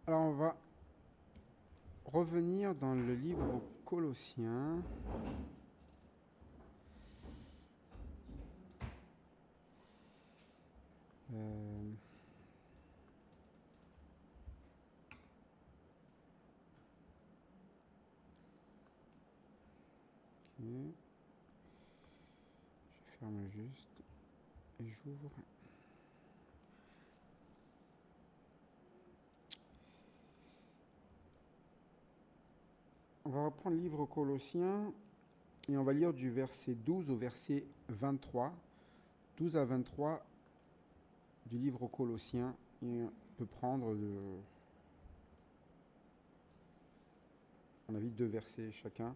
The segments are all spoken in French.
Alors, on va revenir dans le livre aux Colossiens. Euh, ok. Je ferme juste et j'ouvre. On va reprendre le livre aux Colossiens et on va lire du verset 12 au verset 23. 12 à 23 du livre aux Colossiens. Et on peut prendre, on a vu 2 versets chacun.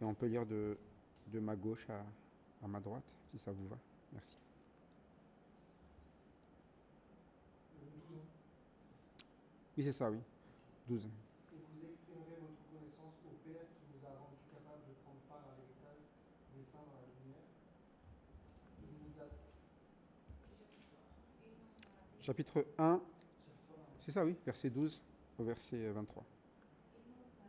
Et on peut lire de ma gauche à ma droite, si ça vous va. Merci. Oui, c'est ça, oui. 12. Et vous exprimerez votre reconnaissance au Père qui nous a rendus capables de prendre part à l'héritage des saints dans la lumière. Il nous a... Chapitre 1, Chapitre 1, c'est ça, oui, verset 12 au verset 23. Qui nous a donné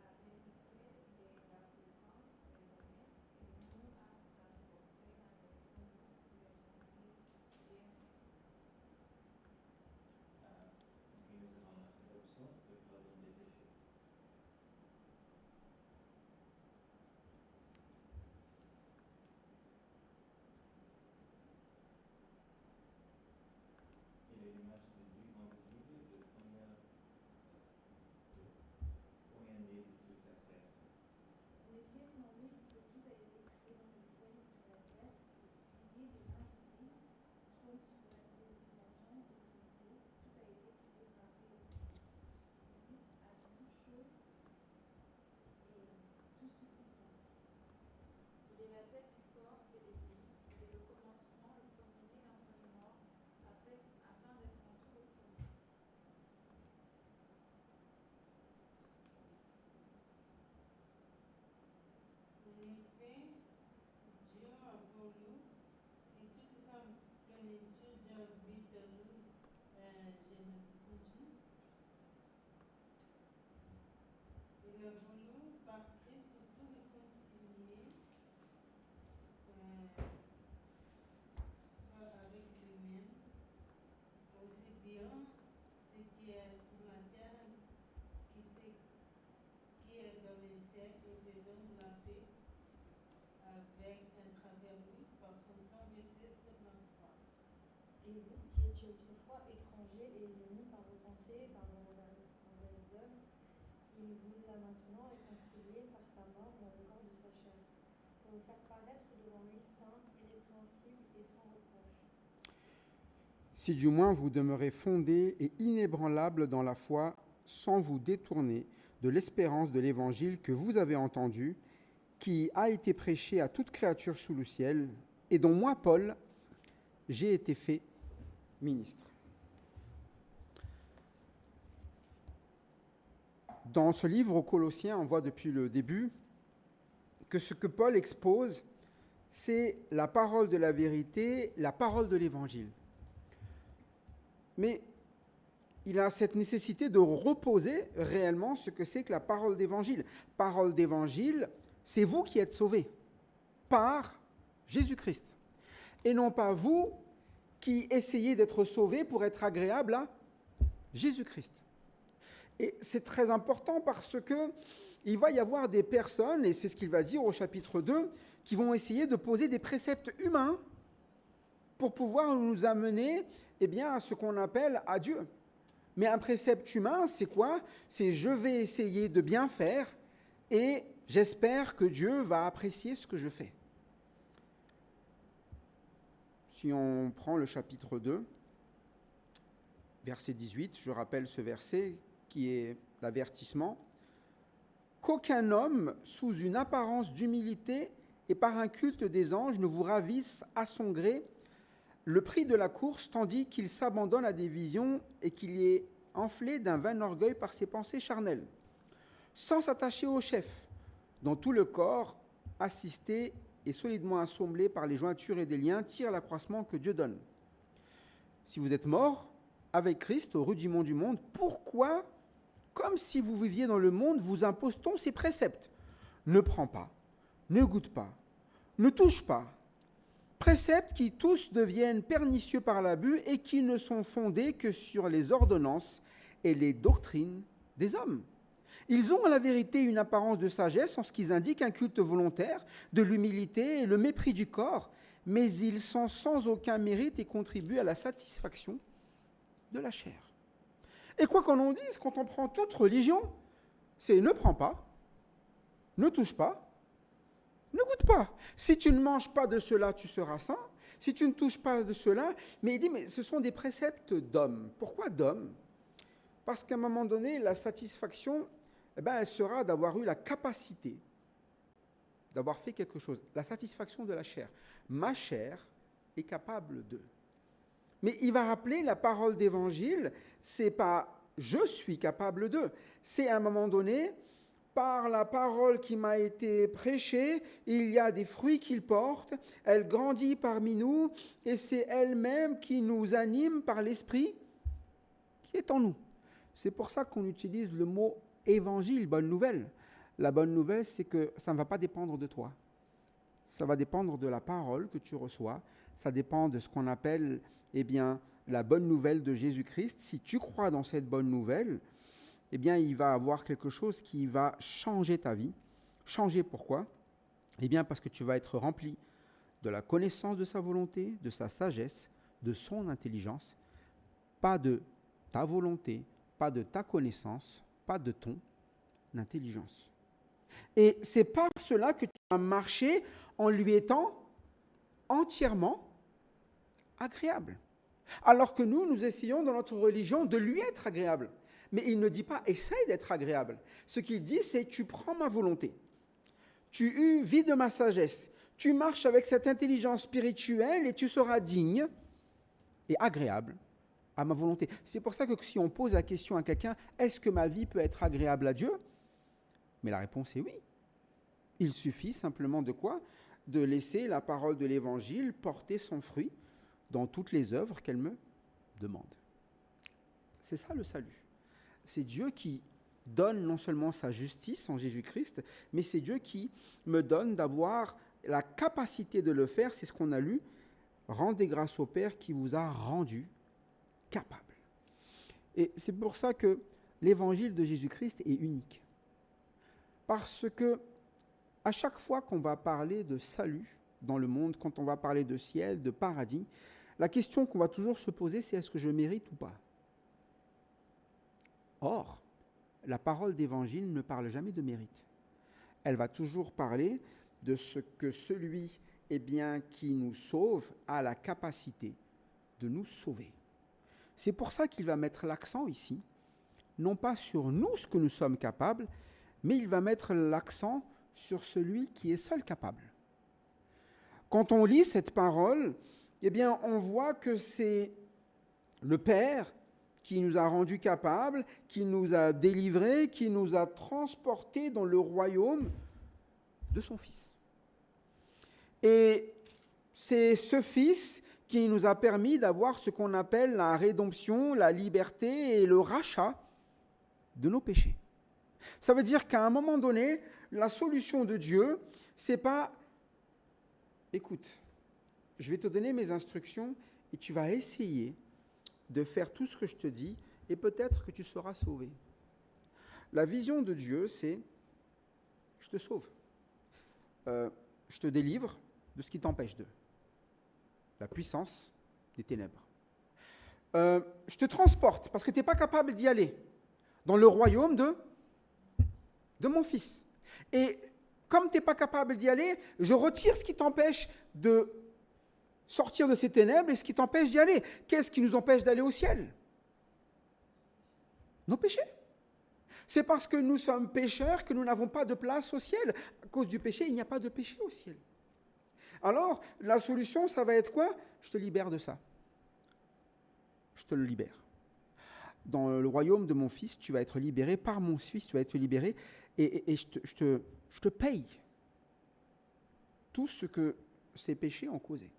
l'adoption, le pardon des péchés. Il est l'image invisible de premier-né de toute la création. En effet, c'est en lui que tout a été créé dans le ciel et sur la terre, visible et invisible, trône, souveraineté, domination, autorité, tout a été créé par lui et pour lui. Il existe à toutes choses et tout subsiste en lui. Il est la tête du corps qu'est l'Église, il est le commencement, le premier-né d'entre les morts, afin d'être en tout le premier. En effet, Dieu a voulu que toute sa plénitude habite en nous. Continue. Il a voulu par Christ tout réconcilier avec lui-même, aussi bien ce qui est sur la terre qui est dans les cieux, et faisant la paix avec à travers lui par son sang versé sur la croix. Et vous, qui étiez autrefois étrangers et ennemis par vos pensées et par vos mauvaises œuvres, il vous a maintenant réconciliés par sa mort dans le corps de sa chair, pour vous faire paraître devant lui saint, irrépréhensible et sans reproche. Si du moins vous demeurez fondés et inébranlables dans la foi, sans vous détourner de l'espérance de l'évangile que vous avez entendu, qui a été prêché à toute créature sous le ciel, et dont moi, Paul, j'ai été fait ministre. Dans ce livre aux Colossiens, on voit depuis le début que ce que Paul expose, c'est la parole de la vérité, la parole de l'évangile. Mais il a cette nécessité de reposer réellement ce que c'est que la parole d'évangile. Parole d'évangile, c'est vous qui êtes sauvés par Jésus-Christ. Et non pas vous qui essayez d'être sauvés pour être agréable à Jésus-Christ. Et c'est très important parce que il va y avoir des personnes, et c'est ce qu'il va dire au chapitre 2, qui vont essayer de poser des préceptes humains pour pouvoir nous amener à ce qu'on appelle à Dieu. Mais un précepte humain, c'est quoi? C'est je vais essayer de bien faire et j'espère que Dieu va apprécier ce que je fais. Si on prend le chapitre 2, verset 18, je rappelle ce verset qui est l'avertissement. Qu'aucun homme, sous une apparence d'humilité et par un culte des anges, ne vous ravisse à son gré le prix de la course, tandis qu'il s'abandonne à des visions et qu'il y est enflé d'un vain orgueil par ses pensées charnelles, sans s'attacher au chef, dont tout le corps, assisté et solidement assemblé par les jointures et des liens, tire l'accroissement que Dieu donne. Si vous êtes mort avec Christ au rudiment du monde, pourquoi comme si vous viviez dans le monde, vous impose-t-on ces préceptes. Ne prends pas, ne goûte pas, ne touche pas. Préceptes qui tous deviennent pernicieux par l'abus et qui ne sont fondés que sur les ordonnances et les doctrines des hommes. Ils ont à la vérité une apparence de sagesse en ce qu'ils indiquent un culte volontaire, de l'humilité et le mépris du corps, mais ils sont sans aucun mérite et contribuent à la satisfaction de la chair. Et quoi qu'on en dise, quand on prend toute religion, c'est ne prends pas, ne touche pas, ne goûte pas. Si tu ne manges pas de cela, tu seras saint. Si tu ne touches pas de cela, mais il dit, mais ce sont des préceptes d'hommes. Pourquoi d'hommes? Parce qu'à un moment donné, la satisfaction, elle sera d'avoir eu la capacité d'avoir fait quelque chose. La satisfaction de la chair. Ma chair est capable de. Mais il va rappeler la parole d'évangile, c'est pas je suis capable de. C'est à un moment donné, par la parole qui m'a été prêchée, il y a des fruits qu'il porte, elle grandit parmi nous, et c'est elle-même qui nous anime par l'esprit qui est en nous. C'est pour ça qu'on utilise le mot évangile, bonne nouvelle. La bonne nouvelle, c'est que ça ne va pas dépendre de toi. Ça va dépendre de la parole que tu reçois. Ça dépend de ce qu'on appelle, la bonne nouvelle de Jésus-Christ. Si tu crois dans cette bonne nouvelle, il va avoir quelque chose qui va changer ta vie. Changer pourquoi? Parce que tu vas être rempli de la connaissance de sa volonté, de sa sagesse, de son intelligence, pas de ta volonté, pas de ta connaissance, pas de ton intelligence. Et c'est par cela que tu vas marcher en lui étant entièrement agréable. Alors que nous essayons dans notre religion de lui être agréable. Mais il ne dit pas « essaye d'être agréable ». Ce qu'il dit, c'est « tu prends ma volonté, tu vis de ma sagesse, tu marches avec cette intelligence spirituelle et tu seras digne et agréable à ma volonté ». C'est pour ça que si on pose la question à quelqu'un « est-ce que ma vie peut être agréable à Dieu ?» Mais la réponse est oui. Il suffit simplement de quoi? De laisser la parole de l'Évangile porter son fruit dans toutes les œuvres qu'elle me demande. C'est ça le salut. C'est Dieu qui donne non seulement sa justice en Jésus-Christ, mais c'est Dieu qui me donne d'avoir la capacité de le faire. C'est ce qu'on a lu. Rendez grâce au Père qui vous a rendu capable. Et c'est pour ça que l'évangile de Jésus-Christ est unique. Parce que à chaque fois qu'on va parler de salut dans le monde, quand on va parler de ciel, de paradis, la question qu'on va toujours se poser, c'est est-ce que je mérite ou pas? Or, la parole d'évangile ne parle jamais de mérite. Elle va toujours parler de ce que celui qui nous sauve a la capacité de nous sauver. C'est pour ça qu'il va mettre l'accent ici, non pas sur nous, ce que nous sommes capables, mais il va mettre l'accent sur celui qui est seul capable. Quand on lit cette parole, on voit que c'est le Père qui nous a rendus capables, qui nous a délivrés, qui nous a transportés dans le royaume de son Fils. Et c'est ce Fils qui nous a permis d'avoir ce qu'on appelle la rédemption, la liberté et le rachat de nos péchés. Ça veut dire qu'à un moment donné, la solution de Dieu, c'est pas « écoute, je vais te donner mes instructions et tu vas essayer de faire tout ce que je te dis et peut-être que tu seras sauvé. » La vision de Dieu, c'est « je te sauve, je te délivre de ce qui t'empêche de la puissance des ténèbres. Je te transporte parce que tu n'es pas capable d'y aller dans le royaume de mon Fils. Et comme tu n'es pas capable d'y aller, je retire ce qui t'empêche de sortir de ces ténèbres et ce qui t'empêche d'y aller. Qu'est-ce qui nous empêche d'aller au ciel? Nos péchés. C'est parce que nous sommes pécheurs que nous n'avons pas de place au ciel. À cause du péché, il n'y a pas de péché au ciel. Alors, la solution, ça va être quoi? Je te libère de ça. Je te le libère. Dans le royaume de mon Fils, tu vas être libéré. Par mon Fils, tu vas être libéré. Et je te paye tout ce que ces péchés ont causé.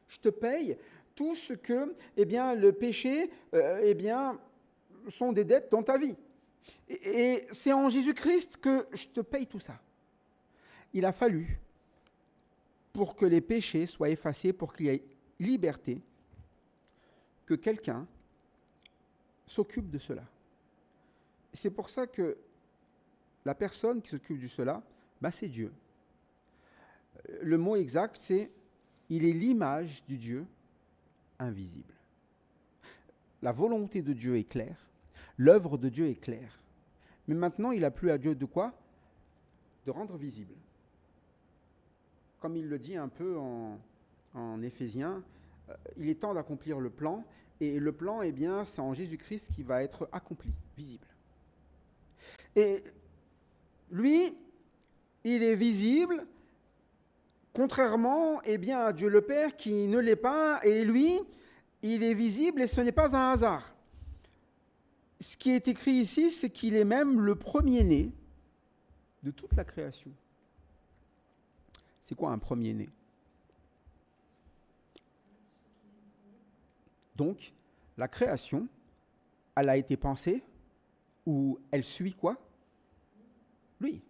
Je te paye tout ce que, le péché, sont des dettes dans ta vie. Et c'est en Jésus-Christ que je te paye tout ça. Il a fallu, pour que les péchés soient effacés, pour qu'il y ait liberté, que quelqu'un s'occupe de cela. C'est pour ça que la personne qui s'occupe de cela, c'est Dieu. Le mot exact, c'est « il est l'image du Dieu invisible ». La volonté de Dieu est claire, l'œuvre de Dieu est claire. Mais maintenant, il n'a plus à Dieu de quoi ? De rendre visible. Comme il le dit un peu en Éphésiens, il est temps d'accomplir le plan, et le plan, eh bien, c'est en Jésus-Christ qui va être accompli, visible. Et lui, il est visible, contrairement eh bien, à Dieu le Père qui ne l'est pas, et lui, il est visible et ce n'est pas un hasard. Ce qui est écrit ici, c'est qu'il est même le premier-né de toute la création. C'est quoi un premier-né ? Donc, la création, elle a été pensée, ou elle suit quoi ? Lui.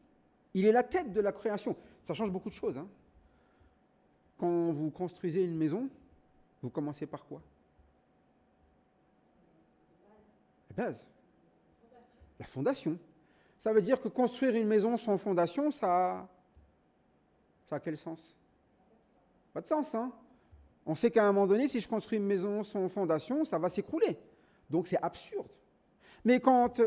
Il est la tête de la création. Ça change beaucoup de choses. Hein. Quand vous construisez une maison, vous commencez par quoi ? La base. La fondation. Ça veut dire que construire une maison sans fondation, ça a quel sens ? Pas de sens, hein ? On sait qu'à un moment donné, si je construis une maison sans fondation, ça va s'écrouler. Donc c'est absurde. Mais quand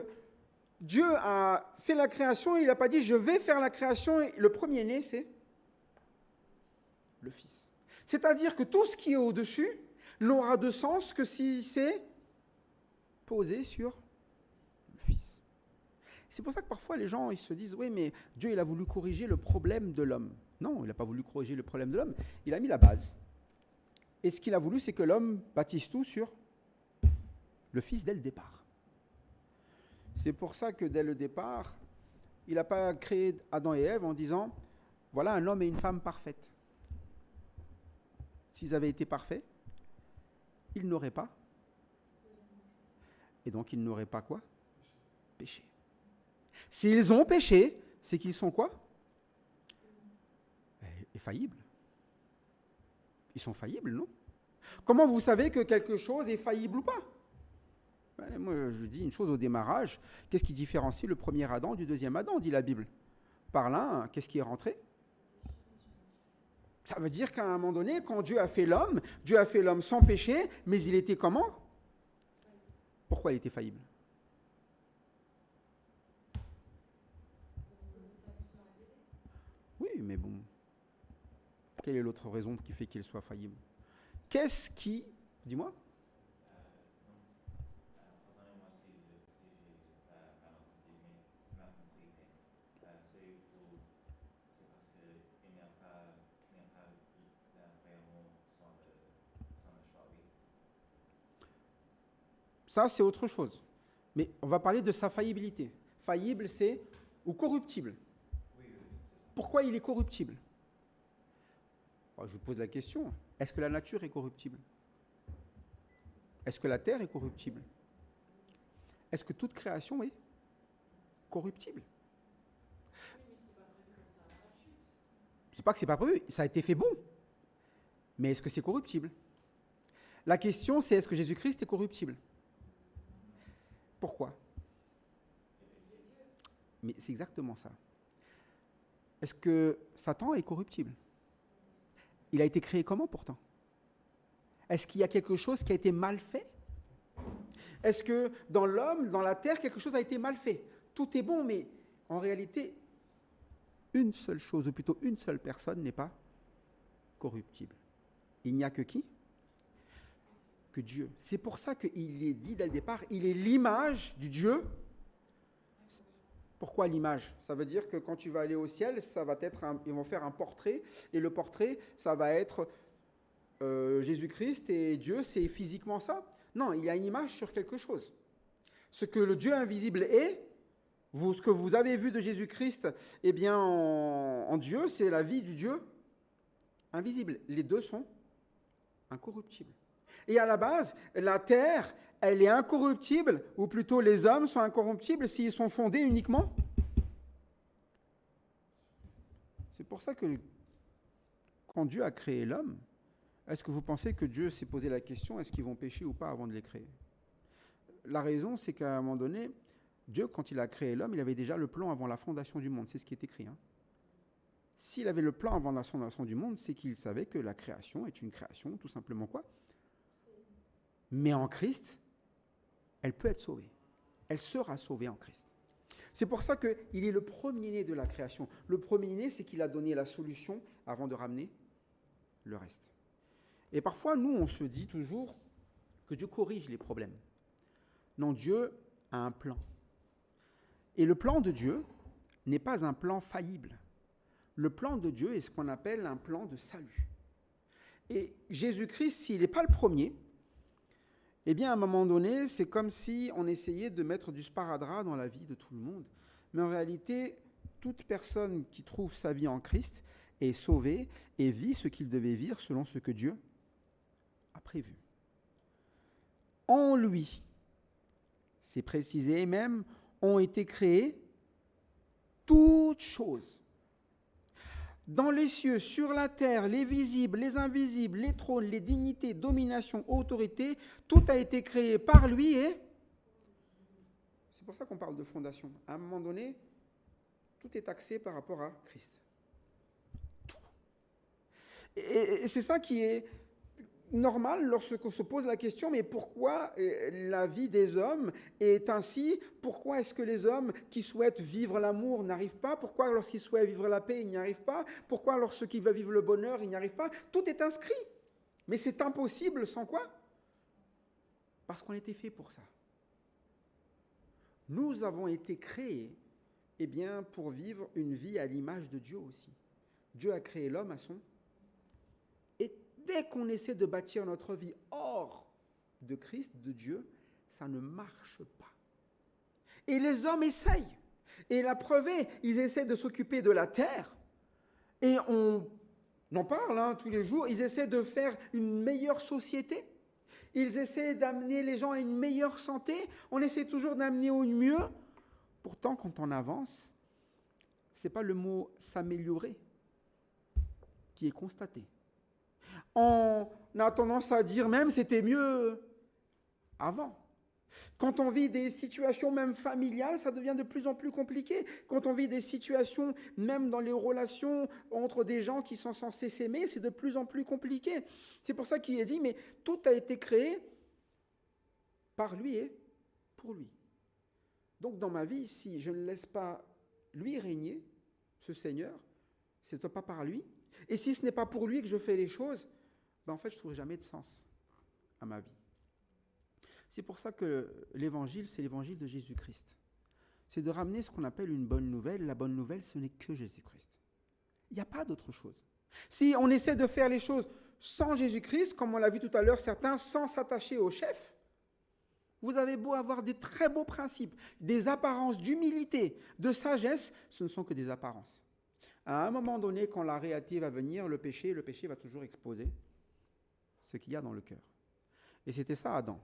Dieu a fait la création, il n'a pas dit « je vais faire la création », et le premier-né, c'est le Fils. C'est-à-dire que tout ce qui est au-dessus n'aura de sens que si c'est posé sur le Fils. C'est pour ça que parfois les gens ils se disent « oui, mais Dieu il a voulu corriger le problème de l'homme ». Non, il n'a pas voulu corriger le problème de l'homme, il a mis la base. Et ce qu'il a voulu, c'est que l'homme bâtisse tout sur le Fils dès le départ. C'est pour ça que dès le départ, il n'a pas créé Adam et Ève en disant « voilà un homme et une femme parfaits ». S'ils avaient été parfaits, ils n'auraient pas. Et donc ils n'auraient pas quoi ? Péché. S'ils ont péché, c'est qu'ils sont quoi ? Faillibles. Ils sont faillibles, non ? Comment vous savez que quelque chose est faillible ou pas ? Moi, je dis une chose au démarrage. Qu'est-ce qui différencie le premier Adam du deuxième Adam, dit la Bible ? Par l'un, qu'est-ce qui est rentré ? Ça veut dire qu'à un moment donné, quand Dieu a fait l'homme sans péché, mais il était comment ? Pourquoi il était faillible ? Oui, mais bon. Quelle est l'autre raison qui fait qu'il soit faillible ? Qu'est-ce qui... Dis-moi. Pardonnez-moi si j'ai mal entendu, mais il m'a compris. C'est parce qu'il n'y a pas vraiment sans le choix, oui. Ça, c'est autre chose. Mais on va parler de sa faillibilité. Faillible, c'est... ou corruptible. Oui, c'est ça. Pourquoi il est corruptible ? Je vous pose la question, est-ce que la nature est corruptible ? Est-ce que la terre est corruptible ? Est-ce que toute création est corruptible ? C'est pas que c'est pas prévu, ça a été fait bon. Mais est-ce que c'est corruptible ? La question, c'est est-ce que Jésus-Christ est corruptible ? Pourquoi ? Mais c'est exactement ça. Est-ce que Satan est corruptible ? Il a été créé comment pourtant ? Est-ce qu'il y a quelque chose qui a été mal fait ? Est-ce que dans l'homme, dans la terre, quelque chose a été mal fait ? Tout est bon, mais en réalité, une seule chose, ou plutôt une seule personne n'est pas corruptible. Il n'y a que qui ? Que Dieu. C'est pour ça qu'il est dit dès le départ, il est l'image du Dieu. Pourquoi l'image ? Ça veut dire que quand tu vas aller au ciel, ça va être ils vont faire un portrait, et le portrait, ça va être Jésus-Christ et Dieu, c'est physiquement ça ? Non, il y a une image sur quelque chose. Ce que le Dieu invisible est, ce que vous avez vu de Jésus-Christ, eh bien, en Dieu, c'est la vie du Dieu invisible. Les deux sont incorruptibles. Et à la base, la terre, elle est incorruptible, ou plutôt les hommes sont incorruptibles s'ils sont fondés uniquement. C'est pour ça que quand Dieu a créé l'homme, est-ce que vous pensez que Dieu s'est posé la question, est-ce qu'ils vont pécher ou pas avant de les créer? La raison, c'est qu'à un moment donné, Dieu, quand il a créé l'homme, il avait déjà le plan avant la fondation du monde. C'est ce qui est écrit. S'il avait le plan avant la fondation du monde, c'est qu'il savait que la création est une création, tout simplement quoi? Mais en Christ, elle peut être sauvée. Elle sera sauvée en Christ. C'est pour ça qu'il est le premier-né de la création. Le premier-né, c'est qu'il a donné la solution avant de ramener le reste. Et parfois, nous, on se dit toujours que Dieu corrige les problèmes. Non, Dieu a un plan. Et le plan de Dieu n'est pas un plan faillible. Le plan de Dieu est ce qu'on appelle un plan de salut. Et Jésus-Christ, s'il n'est pas le premier, eh bien, à un moment donné, c'est comme si on essayait de mettre du sparadrap dans la vie de tout le monde. Mais en réalité, toute personne qui trouve sa vie en Christ est sauvée et vit ce qu'il devait vivre selon ce que Dieu a prévu. En lui, c'est précisé, même, ont été créées toutes choses. Dans les cieux, sur la terre, les visibles, les invisibles, les trônes, les dignités, dominations, autorités, tout a été créé par lui et c'est pour ça qu'on parle de fondation. À un moment donné, tout est axé par rapport à Christ. Tout. Et c'est ça qui est normal lorsqu'on se pose la question, mais pourquoi la vie des hommes est ainsi? Pourquoi est-ce que les hommes qui souhaitent vivre l'amour n'arrivent pas? Pourquoi lorsqu'ils souhaitent vivre la paix, ils n'y arrivent pas? Pourquoi lorsqu'ils veulent vivre le bonheur, ils n'y arrivent pas? Tout est inscrit. Mais c'est impossible sans quoi? Parce qu'on était fait pour ça. Nous avons été créés pour vivre une vie à l'image de Dieu aussi. Dieu a créé l'homme à son... Et dès qu'on essaie de bâtir notre vie hors de Christ, de Dieu, ça ne marche pas. Et les hommes essayent. Et la preuve est, ils essaient de s'occuper de la terre. Et on en parle tous les jours. Ils essaient de faire une meilleure société. Ils essaient d'amener les gens à une meilleure santé. On essaie toujours d'amener au mieux. Pourtant, quand on avance, ce n'est pas le mot « s'améliorer » qui est constaté. On a tendance à dire même c'était mieux avant. Quand on vit des situations même familiales, ça devient de plus en plus compliqué. Quand on vit des situations même dans les relations entre des gens qui sont censés s'aimer, c'est de plus en plus compliqué. C'est pour ça qu'il est dit, mais tout a été créé par lui et pour lui. Donc dans ma vie, si je ne laisse pas lui régner, ce Seigneur, ce n'est pas par lui. Et si ce n'est pas pour lui que je fais les choses, en fait, je ne trouverai jamais de sens à ma vie. C'est pour ça que l'évangile, c'est l'évangile de Jésus-Christ. C'est de ramener ce qu'on appelle une bonne nouvelle. La bonne nouvelle, ce n'est que Jésus-Christ. Il n'y a pas d'autre chose. Si on essaie de faire les choses sans Jésus-Christ, comme on l'a vu tout à l'heure, certains, sans s'attacher au chef, vous avez beau avoir des très beaux principes, des apparences d'humilité, de sagesse, ce ne sont que des apparences. À un moment donné, quand la réalité va venir, le péché va toujours exposer ce qu'il y a dans le cœur. Et c'était ça Adam.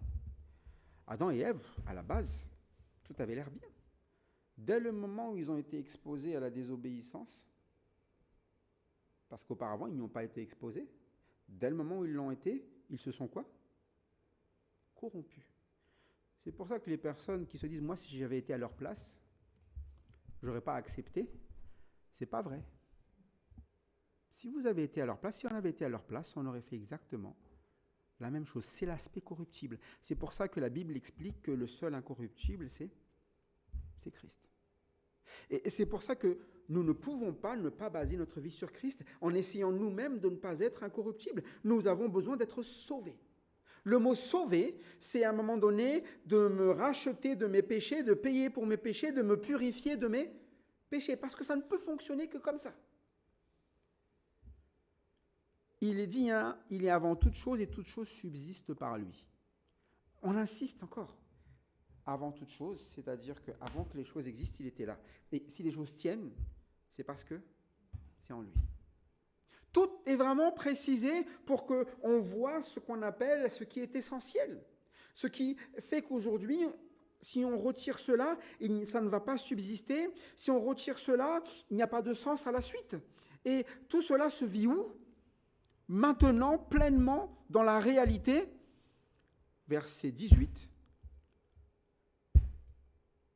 Adam et Ève, à la base, tout avait l'air bien. Dès le moment où ils ont été exposés à la désobéissance, parce qu'auparavant, ils n'y ont pas été exposés, dès le moment où ils l'ont été, ils se sont quoi? Corrompus. C'est pour ça que les personnes qui se disent « moi, si j'avais été à leur place, je n'aurais pas accepté », c'est pas vrai. Si vous avez été à leur place, si on avait été à leur place, on aurait fait exactement la même chose. C'est l'aspect corruptible. C'est pour ça que la Bible explique que le seul incorruptible, c'est Christ. Et c'est pour ça que nous ne pouvons pas ne pas baser notre vie sur Christ en essayant nous-mêmes de ne pas être incorruptibles. Nous avons besoin d'être sauvés. Le mot « sauver », c'est à un moment donné de me racheter de mes péchés, de payer pour mes péchés, de me purifier de mes péchés, parce que ça ne peut fonctionner que comme ça. Il est dit, il est avant toute chose et toute chose subsiste par lui. On insiste encore. Avant toute chose, c'est-à-dire qu'avant que les choses existent, il était là. Et si les choses tiennent, c'est parce que c'est en lui. Tout est vraiment précisé pour qu'on voit ce qu'on appelle ce qui est essentiel. Ce qui fait qu'aujourd'hui, si on retire cela, ça ne va pas subsister. Si on retire cela, il n'y a pas de sens à la suite. Et tout cela se vit où? Maintenant, pleinement, dans la réalité. Verset 18.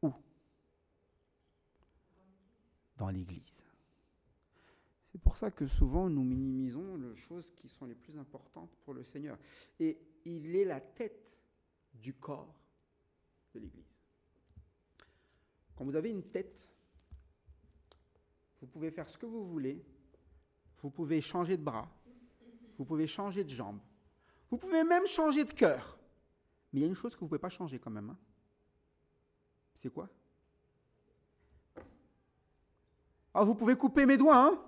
Où? Dans l'Église. C'est pour ça que souvent nous minimisons les choses qui sont les plus importantes pour le Seigneur. Et il est la tête du corps de l'Église. Quand vous avez une tête, vous pouvez faire ce que vous voulez, vous pouvez changer de bras, vous pouvez changer de jambes, vous pouvez même changer de cœur. Mais il y a une chose que vous ne pouvez pas changer quand même. Hein. C'est quoi? Ah, vous pouvez couper mes doigts, hein?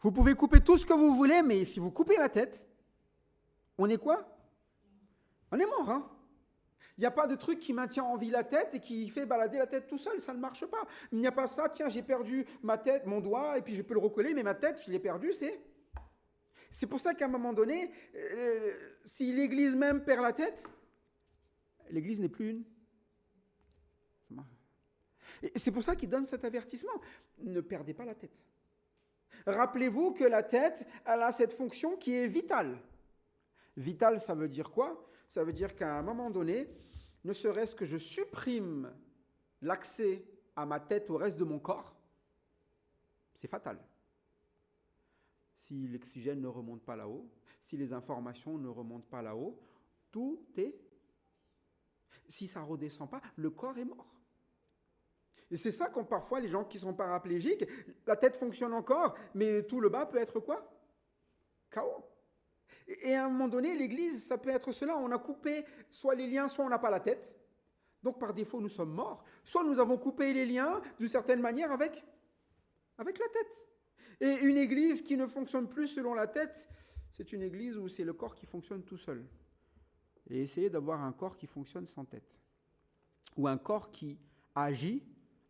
Vous pouvez couper tout ce que vous voulez, mais si vous coupez la tête, on est quoi? On est mort, hein? Il n'y a pas de truc qui maintient en vie la tête et qui fait balader la tête tout seul, ça ne marche pas. Il n'y a pas ça, tiens, j'ai perdu ma tête, mon doigt, et puis je peux le recoller, mais ma tête, je l'ai perdue, c'est pour ça qu'à un moment donné, si l'Église même perd la tête, l'Église n'est plus une. Et c'est pour ça qu'il donne cet avertissement. Ne perdez pas la tête. Rappelez-vous que la tête, elle a cette fonction qui est vitale. Vital, ça veut dire quoi? Ça veut dire qu'à un moment donné, ne serait-ce que je supprime l'accès à ma tête au reste de mon corps, c'est fatal. Si l'oxygène ne remonte pas là-haut, si les informations ne remontent pas là-haut, tout est... Si ça ne redescend pas, le corps est mort. Et c'est ça quand parfois les gens qui sont paraplégiques, la tête fonctionne encore, mais tout le bas peut être quoi? Chaos. Et à un moment donné, l'Église, ça peut être cela. On a coupé soit les liens, soit on n'a pas la tête. Donc par défaut, nous sommes morts. Soit nous avons coupé les liens d'une certaine manière avec la tête. Et une Église qui ne fonctionne plus selon la tête, c'est une Église où c'est le corps qui fonctionne tout seul. Et essayez d'avoir un corps qui fonctionne sans tête. Ou un corps qui agit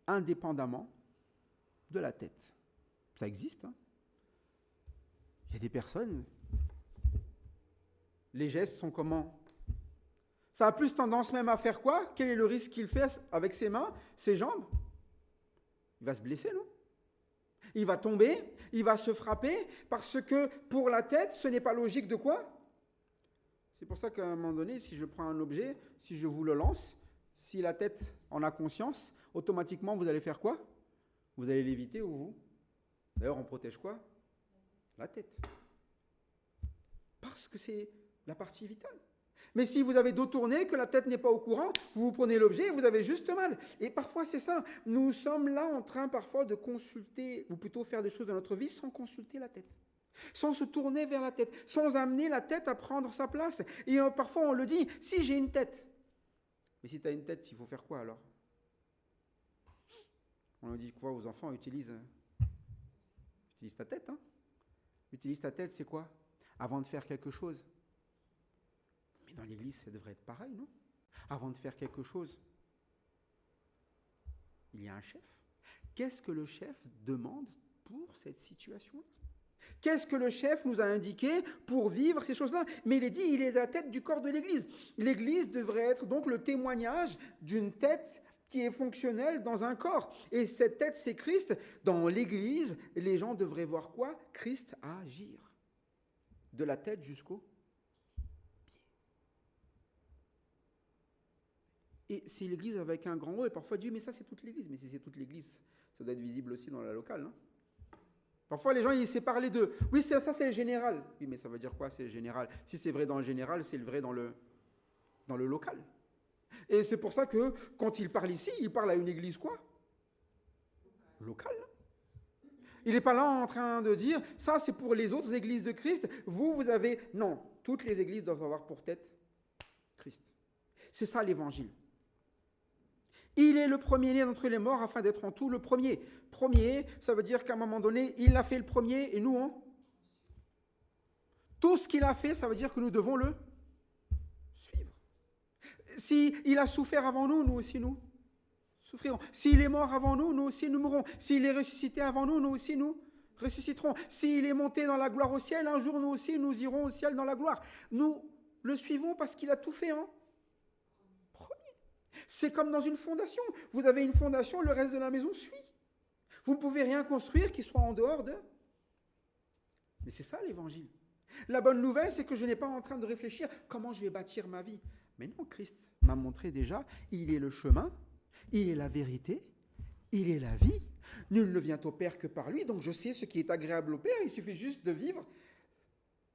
indépendamment de la tête. Ça existe. Hein. Il y a des personnes, les gestes sont comment? Ça a plus tendance même à faire quoi? Quel est le risque qu'il fait avec ses mains, ses jambes? Il va se blesser, non? Il va tomber, il va se frapper, parce que pour la tête, ce n'est pas logique de quoi? C'est pour ça qu'à un moment donné, si je prends un objet, si je vous le lance, si la tête en a conscience, automatiquement, vous allez faire quoi? Vous allez l'éviter ou vous? D'ailleurs, on protège quoi? La tête. Parce que c'est la partie vitale. Mais si vous avez dos tourné, que la tête n'est pas au courant, vous prenez l'objet et vous avez juste mal. Et parfois, c'est ça. Nous sommes là en train parfois de consulter, ou plutôt faire des choses dans notre vie sans consulter la tête. Sans se tourner vers la tête, sans amener la tête à prendre sa place. Et parfois, on le dit, si j'ai une tête. Mais si tu as une tête, il faut faire quoi alors? On dit quoi aux enfants? Utilise ta tête. Hein? Utilise ta tête, c'est quoi? Avant de faire quelque chose. Mais dans l'Église, ça devrait être pareil, non? Avant de faire quelque chose, il y a un chef. Qu'est-ce que le chef demande pour cette situation-là? Qu'est-ce que le chef nous a indiqué pour vivre ces choses-là? Mais il est dit, il est la tête du corps de l'Église. L'Église devrait être donc le témoignage d'une tête qui est fonctionnelle dans un corps. Et cette tête, c'est Christ. Dans l'Église, les gens devraient voir quoi? Christ agir. De la tête jusqu'au pied. Et c'est l'Église avec un grand O. Et parfois, Dieu, mais ça, c'est toute l'Église. Mais si c'est toute l'Église, ça doit être visible aussi dans la locale, non? Parfois, les gens, ils séparent les deux. Oui, ça, c'est le général. Oui, mais ça veut dire quoi, c'est le général? Si c'est vrai dans le général, c'est vrai dans le local. Et c'est pour ça que, quand il parle ici, il parle à une église quoi? Locale. Il n'est pas là en train de dire, ça, c'est pour les autres églises de Christ. Vous avez... Non, toutes les églises doivent avoir pour tête Christ. C'est ça, l'Évangile. Il est le premier-né d'entre les morts afin d'être en tout le premier. Premier, ça veut dire qu'à un moment donné, il a fait le premier et nous, tout ce qu'il a fait, ça veut dire que nous devons le suivre. S'il a souffert avant nous, nous aussi, nous souffrirons. S'il est mort avant nous, nous aussi, nous mourrons. S'il est ressuscité avant nous, nous aussi, nous ressusciterons. S'il est monté dans la gloire au ciel, un jour, nous aussi, nous irons au ciel dans la gloire. Nous le suivons parce qu'il a tout fait, C'est comme dans une fondation. Vous avez une fondation, le reste de la maison suit. Vous ne pouvez rien construire qui soit en dehors de... Mais c'est ça l'évangile. La bonne nouvelle, c'est que je n'ai pas en train de réfléchir comment je vais bâtir ma vie. Mais non, Christ m'a montré déjà, il est le chemin, il est la vérité, il est la vie. Nul ne vient au Père que par lui, donc je sais ce qui est agréable au Père. Il suffit juste de vivre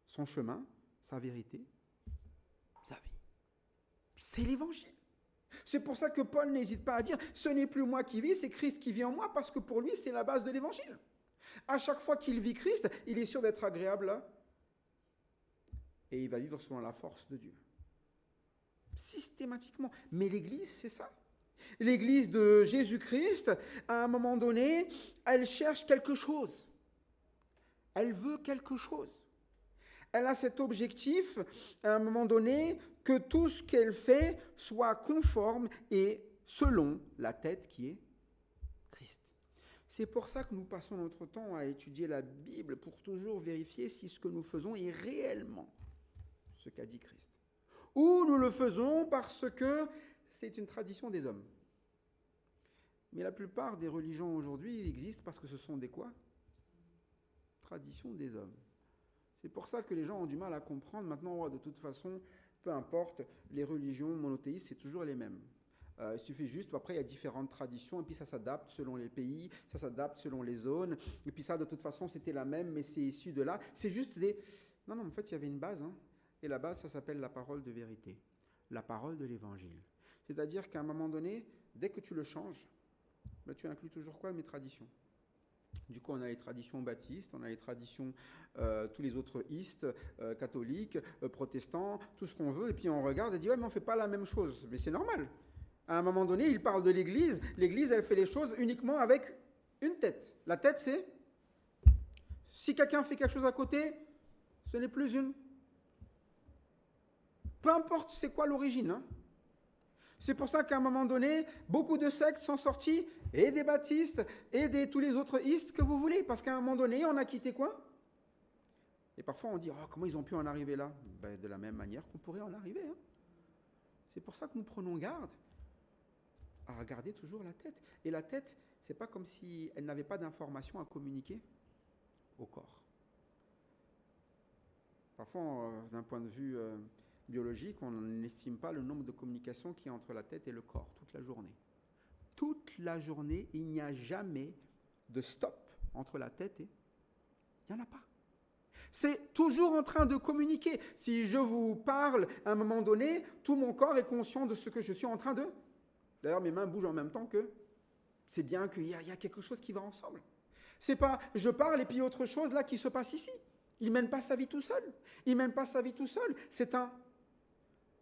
son chemin, sa vérité, sa vie. C'est l'évangile. C'est pour ça que Paul n'hésite pas à dire, ce n'est plus moi qui vis, c'est Christ qui vit en moi, parce que pour lui, c'est la base de l'évangile. À chaque fois qu'il vit Christ, il est sûr d'être agréable là, et il va vivre selon la force de Dieu. Systématiquement. Mais l'Église, c'est ça. L'Église de Jésus-Christ, à un moment donné, elle cherche quelque chose. Elle veut quelque chose. Elle a cet objectif, à un moment donné, que tout ce qu'elle fait soit conforme et selon la tête qui est Christ. C'est pour ça que nous passons notre temps à étudier la Bible, pour toujours vérifier si ce que nous faisons est réellement ce qu'a dit Christ. Ou nous le faisons parce que c'est une tradition des hommes. Mais la plupart des religions aujourd'hui existent parce que ce sont des quoi? Traditions des hommes. C'est pour ça que les gens ont du mal à comprendre. Maintenant, de toute façon, peu importe, les religions monothéistes, c'est toujours les mêmes. Il suffit juste, après il y a différentes traditions, et puis ça s'adapte selon les pays, ça s'adapte selon les zones, et puis ça, de toute façon, c'était la même, mais c'est issu de là. C'est juste des... Non, en fait, il y avait une base, hein. Et la base, ça s'appelle la parole de vérité, la parole de l'évangile. C'est-à-dire qu'à un moment donné, dès que tu le changes, ben, tu inclus toujours quoi? Mes traditions. Du coup, on a les traditions baptistes, on a les traditions, tous les autres istes, catholiques, protestants, tout ce qu'on veut, et puis on regarde et dit, ouais, mais on ne fait pas la même chose. Mais c'est normal. À un moment donné, il parle de l'Église. L'Église, elle fait les choses uniquement avec une tête. La tête, c'est... Si quelqu'un fait quelque chose à côté, ce n'est plus une... Peu importe c'est quoi l'origine. Hein. C'est pour ça qu'à un moment donné, beaucoup de sectes sont sortis, et des baptistes, et tous les autres istes que vous voulez. Parce qu'à un moment donné, on a quitté quoi? Et parfois on dit, oh, comment ils ont pu en arriver là? Ben, de la même manière qu'on pourrait en arriver. Hein. C'est pour ça que nous prenons garde à regarder toujours la tête. Et la tête, c'est pas comme si elle n'avait pas d'informations à communiquer au corps. Parfois, d'un point de vue biologique, on n'estime pas le nombre de communications qu'il y a entre la tête et le corps toute la journée. Toute la journée, il n'y a jamais de stop entre la tête et... Il n'y en a pas. C'est toujours en train de communiquer. Si je vous parle, à un moment donné, tout mon corps est conscient de ce que je suis en train de... D'ailleurs, mes mains bougent en même temps que... C'est bien qu'il y a quelque chose qui va ensemble. C'est pas je parle et puis autre chose là qui se passe ici. Il ne mène pas sa vie tout seul. Il ne mène pas sa vie tout seul. C'est un...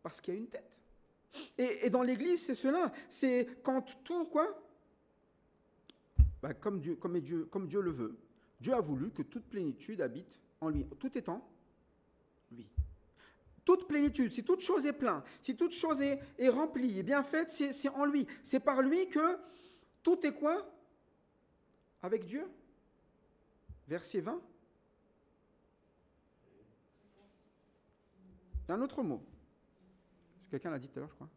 Parce qu'il y a une tête. Et dans l'Église, c'est cela. C'est quand tout, quoi? Ben, comme Dieu le veut. Dieu a voulu que toute plénitude habite en lui. Tout est en lui. Toute plénitude, si toute chose est pleine, si toute chose est remplie et bien faite, c'est en lui. C'est par lui que tout est quoi? Avec Dieu. Verset 20. Il y a un autre mot. Quelqu'un l'a dit tout à l'heure, je crois.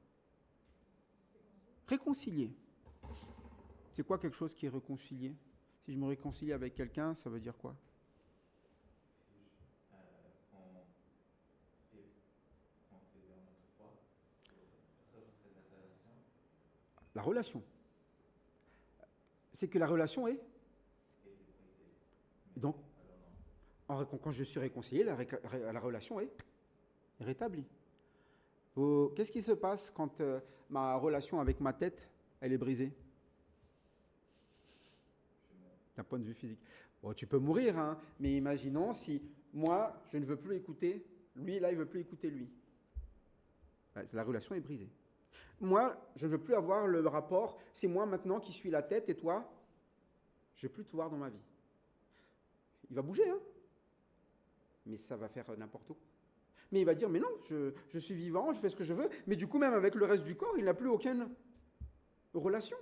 Réconcilier. C'est quoi quelque chose qui est réconcilié? Si je me réconcilie avec quelqu'un, ça veut dire quoi? Qu'on fait vers notre foi, retrait de la relation. La relation. C'est que la relation est... Été brisée. Donc, Alors non. quand je suis réconcilié, la relation est rétablie. Qu'est-ce qui se passe quand ma relation avec ma tête, elle est brisée? D'un point de vue physique. Bon, tu peux mourir, hein, mais imaginons si moi, je ne veux plus écouter, lui, là, il ne veut plus écouter lui. La relation est brisée. Moi, je ne veux plus avoir le rapport, c'est moi maintenant qui suis la tête et toi, je ne veux plus te voir dans ma vie. Il va bouger, hein, mais ça va faire n'importe quoi. Mais il va dire, mais non, je suis vivant, je fais ce que je veux, mais du coup, même avec le reste du corps, il n'a plus aucune relation.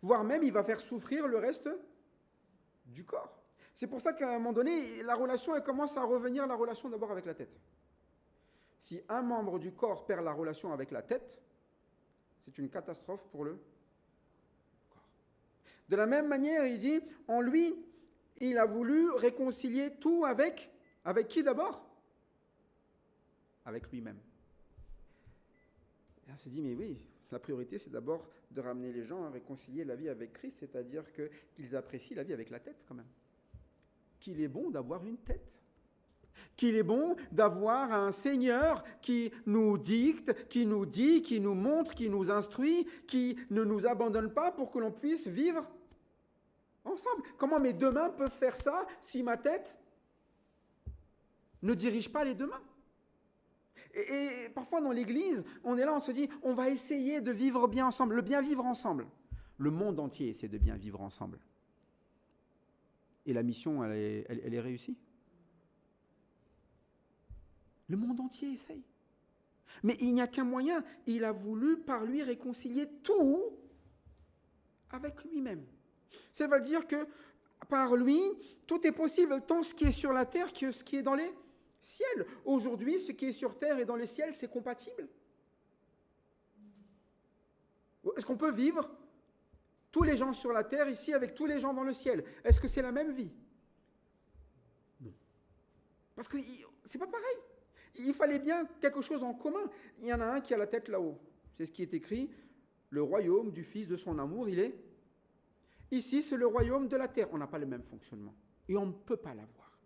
Voire même, il va faire souffrir le reste du corps. C'est pour ça qu'à un moment donné, la relation, elle commence à revenir, la relation d'abord avec la tête. Si un membre du corps perd la relation avec la tête, c'est une catastrophe pour le corps. De la même manière, il dit, en lui, il a voulu réconcilier tout avec qui d'abord? Avec lui-même. Et on s'est dit, mais oui, la priorité, c'est d'abord de ramener les gens à réconcilier la vie avec Christ, c'est-à-dire qu'ils apprécient la vie avec la tête quand même. Qu'il est bon d'avoir une tête. Qu'il est bon d'avoir un Seigneur qui nous dicte, qui nous dit, qui nous montre, qui nous instruit, qui ne nous abandonne pas pour que l'on puisse vivre ensemble. Comment mes deux mains peuvent faire ça si ma tête ne dirige pas les deux mains? Et parfois dans l'Église, on est là, on se dit, on va essayer de vivre bien ensemble, le bien vivre ensemble. Le monde entier essaie de bien vivre ensemble. Et la mission, elle est réussie. Le monde entier essaye. Mais il n'y a qu'un moyen. Il a voulu par lui réconcilier tout avec lui-même. Ça veut dire que par lui, tout est possible, tant ce qui est sur la terre que ce qui est dans les ciels. Aujourd'hui, ce qui est sur terre et dans les ciels, c'est compatible. Est-ce qu'on peut vivre tous les gens sur la terre ici avec tous les gens dans le ciel? Est-ce que c'est la même vie? Non. Parce que c'est pas pareil. Il fallait bien quelque chose en commun. Il y en a un qui a la tête là-haut. C'est ce qui est écrit. Le royaume du Fils de son amour, il est... Ici, c'est le royaume de la terre. On n'a pas le même fonctionnement. Et on ne peut pas l'avoir.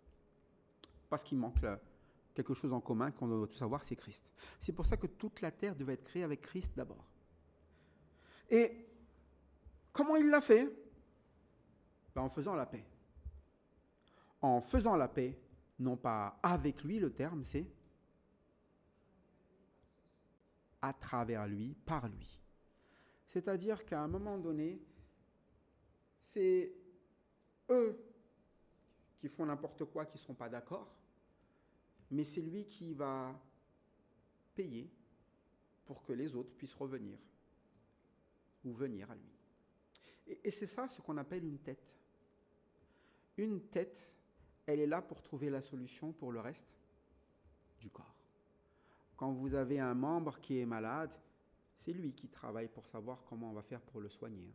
Parce qu'il manque quelque chose en commun qu'on doit tous savoir, c'est Christ. C'est pour ça que toute la terre devait être créée avec Christ d'abord. Et comment il l'a fait? En faisant la paix. En faisant la paix, non pas avec lui, le terme, c'est à travers lui, par lui. C'est-à-dire qu'à un moment donné, c'est eux qui font n'importe quoi, qui ne sont pas d'accord, mais c'est lui qui va payer pour que les autres puissent revenir ou venir à lui. Et c'est ça ce qu'on appelle une tête. Une tête, elle est là pour trouver la solution pour le reste du corps. Quand vous avez un membre qui est malade, c'est lui qui travaille pour savoir comment on va faire pour le soigner.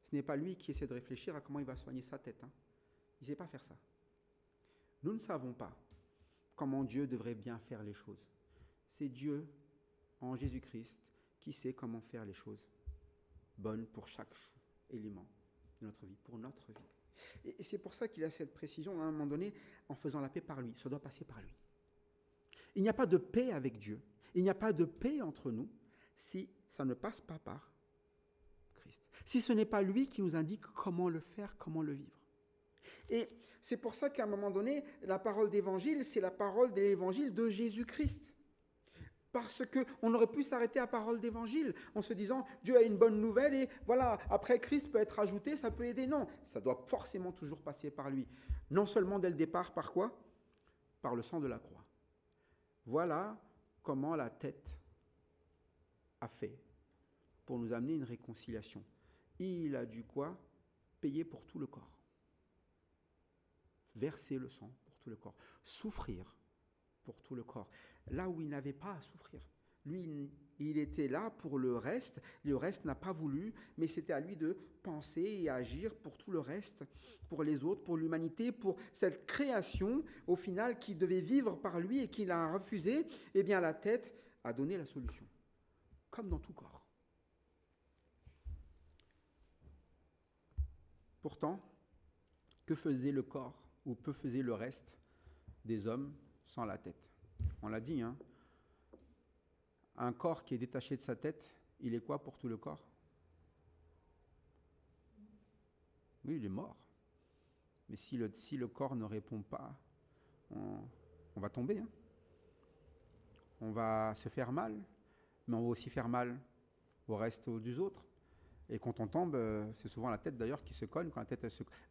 Ce n'est pas lui qui essaie de réfléchir à comment il va soigner sa tête. Il ne sait pas faire ça. Nous ne savons pas comment Dieu devrait bien faire les choses. C'est Dieu, en Jésus-Christ, qui sait comment faire les choses bonnes pour chaque élément de notre vie, pour notre vie. Et c'est pour ça qu'il a cette précision, à un moment donné, en faisant la paix par lui. Ça doit passer par lui. Il n'y a pas de paix avec Dieu. Il n'y a pas de paix entre nous si ça ne passe pas par Christ. Si ce n'est pas lui qui nous indique comment le faire, comment le vivre. Et c'est pour ça qu'à un moment donné, la parole d'évangile, c'est la parole de l'évangile de Jésus-Christ. Parce qu'on aurait pu s'arrêter à parole d'évangile en se disant Dieu a une bonne nouvelle et voilà, après Christ peut être ajouté, ça peut aider. Non, ça doit forcément toujours passer par lui. Non seulement dès le départ, par quoi? Par le sang de la croix. Voilà comment la tête a fait pour nous amener une réconciliation. Il a dû quoi? Payer pour tout le corps. Verser le sang pour tout le corps. Souffrir pour tout le corps. Là où il n'avait pas à souffrir. Lui, il était là pour le reste n'a pas voulu, mais c'était à lui de penser et agir pour tout le reste, pour les autres, pour l'humanité, pour cette création, au final, qui devait vivre par lui et qu'il a refusé. Eh bien, la tête a donné la solution, comme dans tout corps. Pourtant, que faisait le corps, ou que faisait le reste des hommes sans la tête? On l'a dit, un corps qui est détaché de sa tête, il est quoi pour tout le corps? Oui, il est mort. Mais si le corps ne répond pas, on va tomber. On va se faire mal, mais on va aussi faire mal au reste des autres. Et quand on tombe, c'est souvent la tête d'ailleurs qui se cogne. Quand la tête,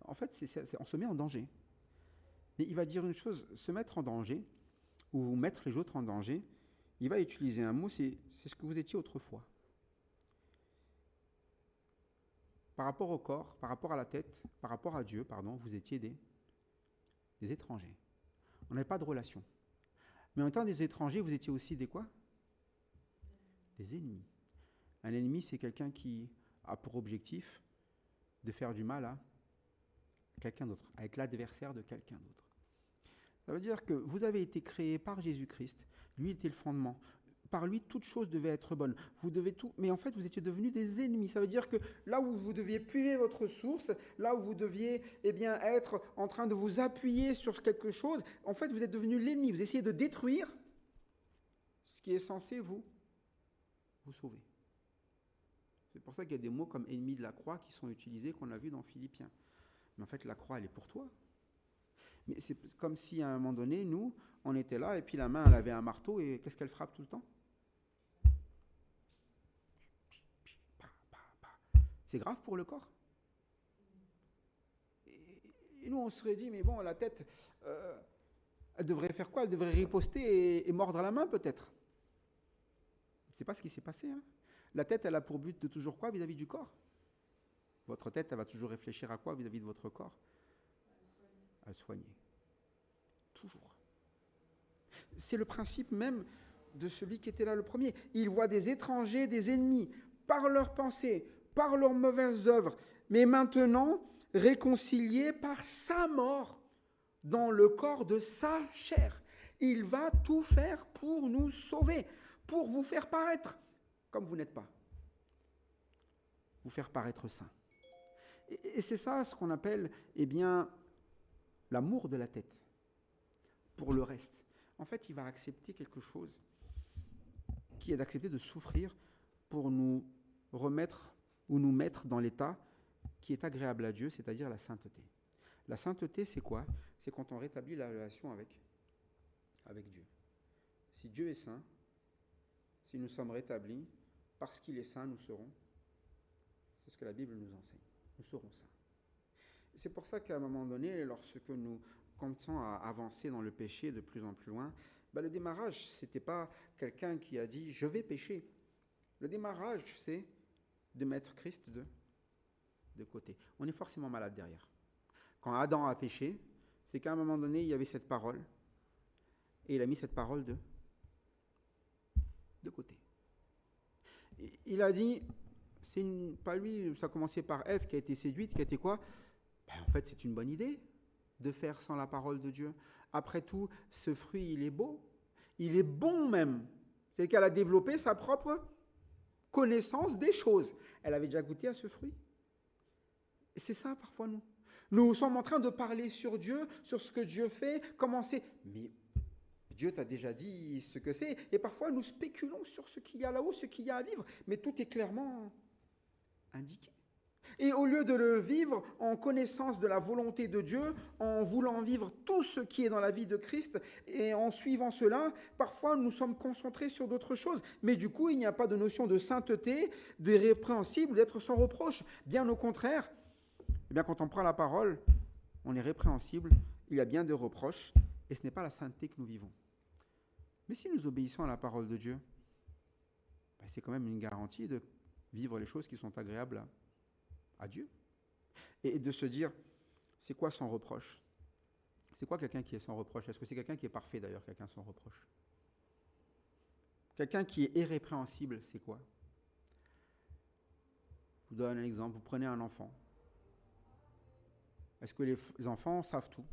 en fait, on se met en danger. Mais il va dire une chose, se mettre en danger, ou mettre les autres en danger, il va utiliser un mot, c'est ce que vous étiez autrefois. Par rapport au corps, par rapport à la tête, par rapport à Dieu, vous étiez des étrangers. On n'avait pas de relation. Mais en tant que des étrangers, vous étiez aussi des quoi? Des ennemis. Un ennemi, c'est quelqu'un qui a pour objectif de faire du mal à quelqu'un d'autre, à être l'adversaire de quelqu'un d'autre. Ça veut dire que vous avez été créé par Jésus-Christ. Lui était le fondement. Par lui, toute chose devait être bonne. Vous devez tout, mais en fait, vous étiez devenus des ennemis. Ça veut dire que là où vous deviez puiser votre source, là où vous deviez être en train de vous appuyer sur quelque chose, en fait, vous êtes devenu l'ennemi. Vous essayez de détruire ce qui est censé vous sauver. C'est pour ça qu'il y a des mots comme ennemi de la croix qui sont utilisés, qu'on a vu dans Philippiens. Mais en fait, la croix, elle est pour toi. Mais c'est comme si à un moment donné, nous, on était là, et puis la main, elle avait un marteau, et qu'est-ce qu'elle frappe tout le temps? C'est grave pour le corps. Et nous, on se serait dit, mais bon, la tête, elle devrait faire quoi? Elle devrait riposter et mordre la main, peut-être. C'est pas ce qui s'est passé. Hein. La tête, elle a pour but de toujours quoi vis-à-vis du corps? Votre tête, elle va toujours réfléchir à quoi vis-à-vis de votre corps? À le soigner. Toujours. C'est le principe même de celui qui était là le premier. Il voit des étrangers, des ennemis, par leurs pensées, par leurs mauvaises œuvres, mais maintenant réconciliés par sa mort dans le corps de sa chair. Il va tout faire pour nous sauver, pour vous faire paraître comme vous n'êtes pas. Vous faire paraître saint. Et c'est ça ce qu'on appelle, l'amour de la tête. Pour le reste. En fait, il va accepter quelque chose qui est d'accepter de souffrir pour nous remettre ou nous mettre dans l'état qui est agréable à Dieu, c'est-à-dire la sainteté. La sainteté, c'est quoi? C'est quand on rétablit la relation avec Dieu. Si Dieu est saint, si nous sommes rétablis, parce qu'il est saint, nous serons. C'est ce que la Bible nous enseigne. Nous serons saints. C'est pour ça qu'à un moment donné, lorsque nous commençons à avancer dans le péché de plus en plus loin, le démarrage, ce n'était pas quelqu'un qui a dit « je vais pécher ». Le démarrage, c'est de mettre Christ de côté. On est forcément malade derrière. Quand Adam a péché, c'est qu'à un moment donné, il y avait cette parole, et il a mis cette parole de côté. Et il a dit, pas lui, ça a commencé par Ève qui a été séduite, qui a été quoi? En fait, c'est une bonne idée de faire sans la parole de Dieu. Après tout, ce fruit, il est beau, il est bon même. C'est qu'elle a développé sa propre connaissance des choses. Elle avait déjà goûté à ce fruit. Et c'est ça, parfois, nous. Nous sommes en train de parler sur Dieu, sur ce que Dieu fait, comment c'est. Mais Dieu t'a déjà dit ce que c'est. Et parfois, nous spéculons sur ce qu'il y a là-haut, ce qu'il y a à vivre. Mais tout est clairement indiqué. Et au lieu de le vivre en connaissance de la volonté de Dieu, en voulant vivre tout ce qui est dans la vie de Christ, et en suivant cela, parfois nous sommes concentrés sur d'autres choses. Mais du coup, il n'y a pas de notion de sainteté, d'irrépréhensible, d'être sans reproche. Bien au contraire, quand on prend la parole, on est répréhensible, il y a bien des reproches, et ce n'est pas la sainteté que nous vivons. Mais si nous obéissons à la parole de Dieu, c'est quand même une garantie de vivre les choses qui sont agréables à Dieu. Et de se dire, c'est quoi sans reproche? C'est quoi quelqu'un qui est sans reproche? Est-ce que c'est quelqu'un qui est parfait d'ailleurs, quelqu'un sans reproche? Quelqu'un qui est irrépréhensible, c'est quoi? Je vous donne un exemple, vous prenez un enfant. Est-ce que les enfants savent tout?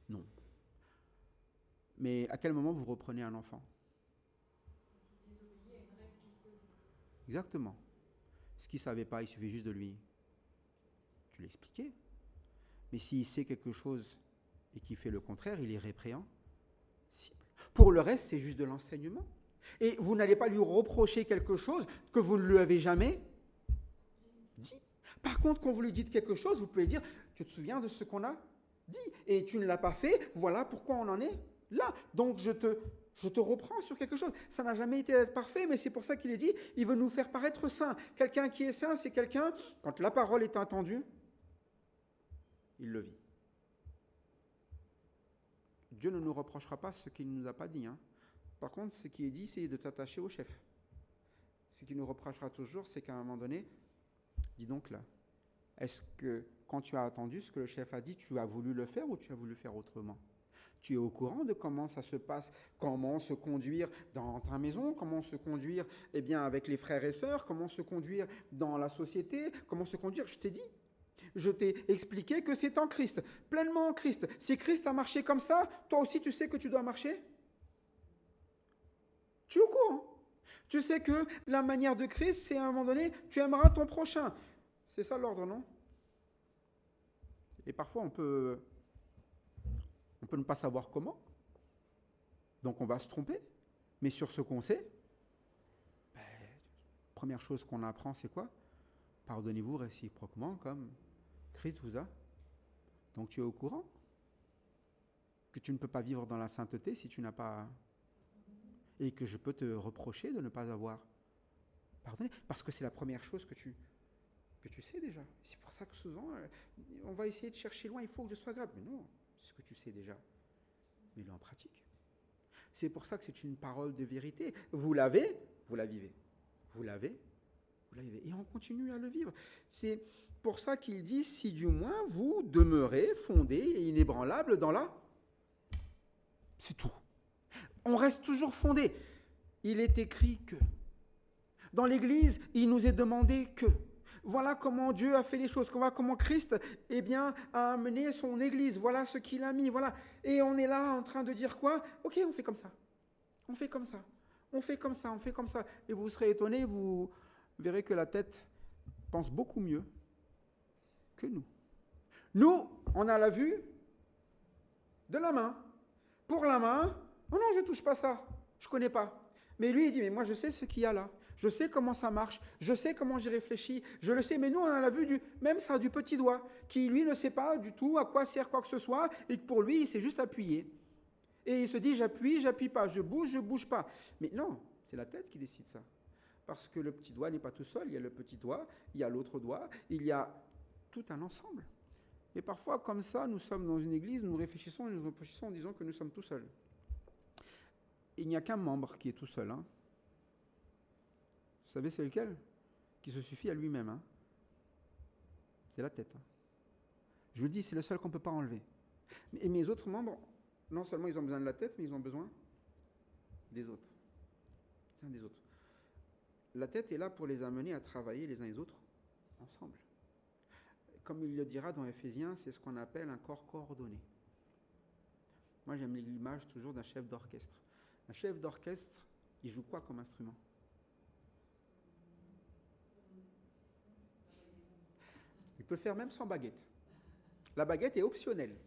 Non. Mais à quel moment vous reprenez un enfant? Exactement. Ce qu'il ne savait pas, il suffit juste de lui expliquer. Mais s'il sait quelque chose et qu'il fait le contraire, il est répréhensible. Pour le reste, c'est juste de l'enseignement. Et vous n'allez pas lui reprocher quelque chose que vous ne lui avez jamais dit. Par contre, quand vous lui dites quelque chose, vous pouvez dire, tu te souviens de ce qu'on a dit et tu ne l'as pas fait, voilà pourquoi on en est là. Donc je te reprends sur quelque chose. Ça n'a jamais été parfait, mais c'est pour ça qu'il est dit, il veut nous faire paraître saints. Quelqu'un qui est saint, c'est quelqu'un, quand la parole est entendue, il le vit. Dieu ne nous reprochera pas ce qu'il ne nous a pas dit. Par contre, ce qui est dit, c'est de t'attacher au chef. Ce qu'il nous reprochera toujours, c'est qu'à un moment donné, dis donc là, est-ce que quand tu as attendu ce que le chef a dit, tu as voulu le faire ou tu as voulu faire autrement? Tu es au courant de comment ça se passe, comment se conduire dans ta maison, comment se conduire avec les frères et sœurs, comment se conduire dans la société, comment se conduire. Je t'ai dit, je t'ai expliqué que c'est en Christ, pleinement en Christ. Si Christ a marché comme ça, toi aussi tu sais que tu dois marcher. Tu es au courant. Tu sais que la manière de Christ, c'est à un moment donné, tu aimeras ton prochain. C'est ça l'ordre, non? Et parfois on peut ne pas savoir comment. Donc on va se tromper. Mais sur ce qu'on sait, première chose qu'on apprend, c'est quoi? Pardonnez-vous réciproquement comme Christ vous a. Donc tu es au courant que tu ne peux pas vivre dans la sainteté si tu n'as pas... Et que je peux te reprocher de ne pas avoir pardonné. Parce que c'est la première chose que tu sais déjà. C'est pour ça que souvent, on va essayer de chercher loin, il faut que je sois grave. Mais non, c'est ce que tu sais déjà. Mets-le en pratique. C'est pour ça que c'est une parole de vérité. Vous l'avez, vous la vivez. Vous l'avez, vous la vivez. Et on continue à le vivre. C'est pour ça qu'il dit, si du moins vous demeurez fondés et inébranlables dans la... C'est tout. On reste toujours fondé. Il est écrit que. Dans l'Église, il nous est demandé que. Voilà comment Dieu a fait les choses. Voilà comment Christ a amené son Église. Voilà ce qu'il a mis. Voilà. Et on est là en train de dire quoi? Ok, on fait comme ça. On fait comme ça. On fait comme ça. On fait comme ça. Et vous serez étonnés, vous verrez que la tête pense beaucoup mieux que nous. Nous, on a la vue de la main. Pour la main... Oh non, je ne touche pas ça, je ne connais pas. Mais lui, il dit, mais moi je sais ce qu'il y a là, je sais comment ça marche, je sais comment j'y réfléchis, je le sais, mais nous on a la vue du petit doigt, qui lui ne sait pas du tout à quoi sert quoi que ce soit, et que pour lui, il s'est juste appuyé. Et il se dit, j'appuie pas, je bouge pas. Mais non, c'est la tête qui décide ça. Parce que le petit doigt n'est pas tout seul, il y a le petit doigt, il y a l'autre doigt, il y a tout un ensemble. Et parfois, comme ça, nous sommes dans une église, nous réfléchissons en disant que nous sommes tout seuls. Il n'y a qu'un membre qui est tout seul. Hein. Vous savez c'est lequel? Qui se suffit à lui-même. Hein. C'est la tête. Hein. Je vous dis, c'est le seul qu'on ne peut pas enlever. Et mes autres membres, non seulement ils ont besoin de la tête, mais ils ont besoin des autres. C'est un des autres. La tête est là pour les amener à travailler les uns et les autres ensemble. Comme il le dira dans Éphésiens, c'est ce qu'on appelle un corps coordonné. Moi, j'aime l'image toujours d'un chef d'orchestre. Un chef d'orchestre, il joue quoi comme instrument? Il peut faire même sans baguette. La baguette est optionnelle.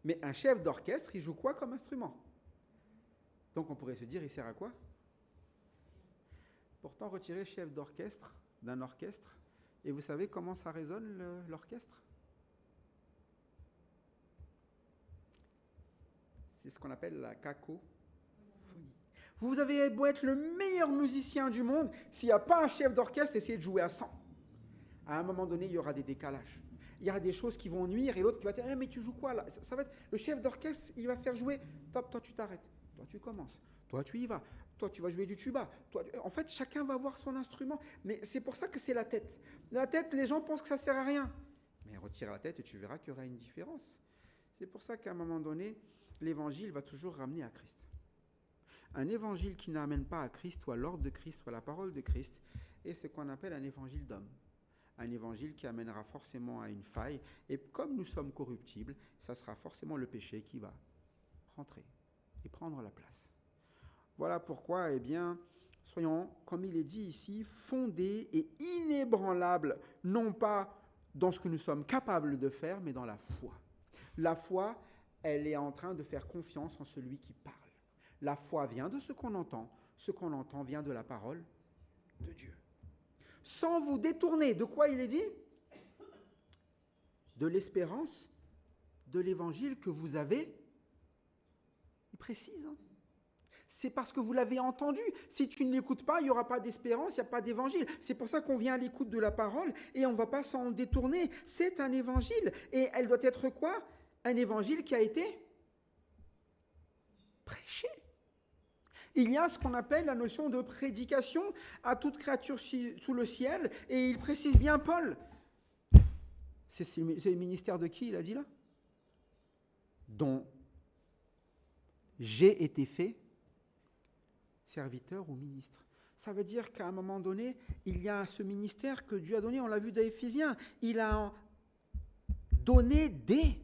Mais un chef d'orchestre, il joue quoi comme instrument? Donc on pourrait se dire, il sert à quoi? Pourtant, retirer chef d'orchestre d'un orchestre, et vous savez comment ça résonne l'orchestre? C'est ce qu'on appelle la cacophonie. Vous avez beau être le meilleur musicien du monde, s'il n'y a pas un chef d'orchestre, essayez de jouer à 100. À un moment donné, il y aura des décalages. Il y aura des choses qui vont nuire et l'autre qui va dire mais tu joues quoi là? Ça va être le chef d'orchestre, il va faire jouer. Top, toi tu t'arrêtes, toi tu commences, toi tu y vas, toi tu vas jouer du tuba. En fait, chacun va avoir son instrument. Mais c'est pour ça que c'est la tête. La tête, les gens pensent que ça sert à rien. Mais retire la tête et tu verras qu'il y aura une différence. C'est pour ça qu'à un moment donné, l'évangile va toujours ramener à Christ. Un évangile qui n'amène pas à Christ ou à l'ordre de Christ ou à la parole de Christ est ce qu'on appelle un évangile d'homme. Un évangile qui amènera forcément à une faille. Et comme nous sommes corruptibles, ça sera forcément le péché qui va rentrer et prendre la place. Voilà pourquoi, soyons, comme il est dit ici, fondés et inébranlables, non pas dans ce que nous sommes capables de faire, mais dans la foi. La foi, elle est en train de faire confiance en celui qui parle. La foi vient de ce qu'on entend vient de la parole de Dieu. Sans vous détourner, de quoi il est dit? De l'espérance, de l'évangile que vous avez. Il précise. Hein. C'est parce que vous l'avez entendu. Si tu ne l'écoutes pas, il n'y aura pas d'espérance, il n'y a pas d'évangile. C'est pour ça qu'on vient à l'écoute de la parole et on ne va pas s'en détourner. C'est un évangile. Et elle doit être quoi? Un évangile qui a été prêché. Il y a ce qu'on appelle la notion de prédication à toute créature sous le ciel, et il précise bien Paul. C'est le ministère de qui il a dit là? Dont j'ai été fait serviteur ou ministre. Ça veut dire qu'à un moment donné, il y a ce ministère que Dieu a donné, on l'a vu dans Éphésiens, il a donné des.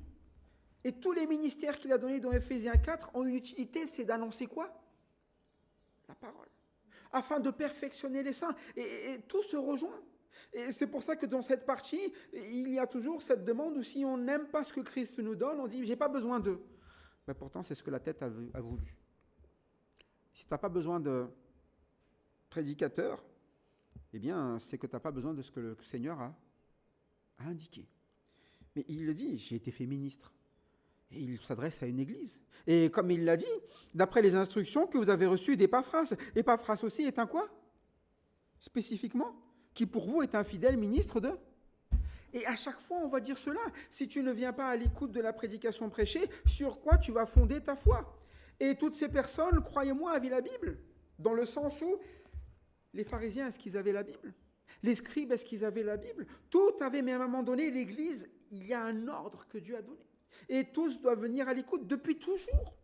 Et tous les ministères qu'il a donnés dans Éphésiens 4 ont une utilité, c'est d'annoncer quoi? La parole. Afin de perfectionner les saints. Et tout se rejoint. Et c'est pour ça que dans cette partie, il y a toujours cette demande où si on n'aime pas ce que Christ nous donne, on dit, j'ai pas besoin d'eux. Mais pourtant, c'est ce que la tête a voulu. Si tu n'as pas besoin de prédicateur, eh bien, c'est que tu n'as pas besoin de ce que le Seigneur a indiqué. Mais il le dit, j'ai été fait ministre. Et il s'adresse à une église. Et comme il l'a dit, d'après les instructions que vous avez reçues d'Épaphras, Épaphras aussi est un quoi? Spécifiquement, qui pour vous est un fidèle ministre de... Et à chaque fois, on va dire cela. Si tu ne viens pas à l'écoute de la prédication prêchée, sur quoi tu vas fonder ta foi? Et toutes ces personnes, croyez-moi, avaient la Bible. Dans le sens où les pharisiens, est-ce qu'ils avaient la Bible? Les scribes, est-ce qu'ils avaient la Bible? Tout avait, mais à un moment donné, l'Église, il y a un ordre que Dieu a donné. Et tous doivent venir à l'écoute depuis toujours.